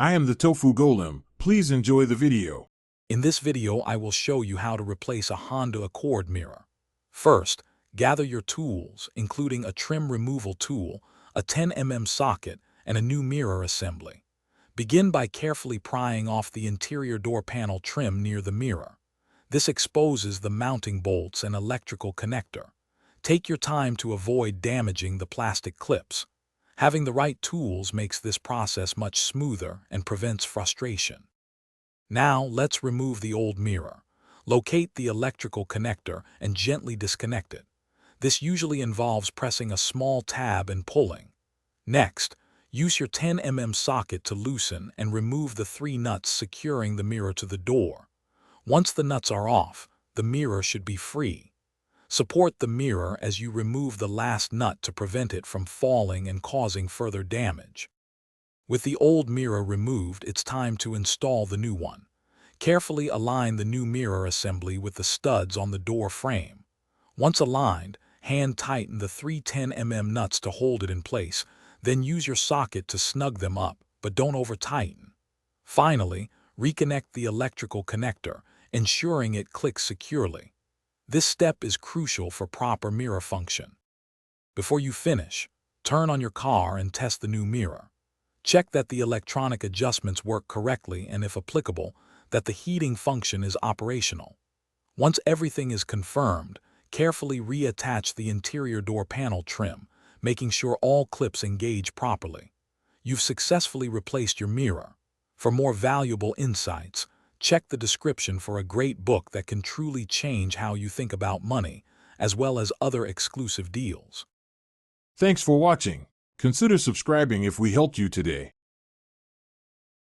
I am the Tofu Golem. Please enjoy the video. In this video, I will show you how to replace a Honda Accord mirror. First, gather your tools, including a trim removal tool, a 10mm socket, and a new mirror assembly. Begin by carefully prying off the interior door panel trim near the mirror. This exposes the mounting bolts and electrical connector. Take your time to avoid damaging the plastic clips. Having the right tools makes this process much smoother and prevents frustration. Now, let's remove the old mirror. Locate the electrical connector and gently disconnect it. This usually involves pressing a small tab and pulling. Next, use your 10mm socket to loosen and remove the 3 nuts securing the mirror to the door. Once the nuts are off, the mirror should be free. Support the mirror as you remove the last nut to prevent it from falling and causing further damage. With the old mirror removed, it's time to install the new one. Carefully align the new mirror assembly with the studs on the door frame. Once aligned, hand tighten the 3 10mm nuts to hold it in place, then use your socket to snug them up, but don't over-tighten. Finally, reconnect the electrical connector, ensuring it clicks securely. This step is crucial for proper mirror function. Before you finish, turn on your car and test the new mirror. Check that the electronic adjustments work correctly and, if applicable, that the heating function is operational. Once everything is confirmed, carefully reattach the interior door panel trim, making sure all clips engage properly. You've successfully replaced your mirror. For more valuable insights, check the description for a great book that can truly change how you think about money, as well as other exclusive deals. Thanks for watching. Consider subscribing if we helped you today.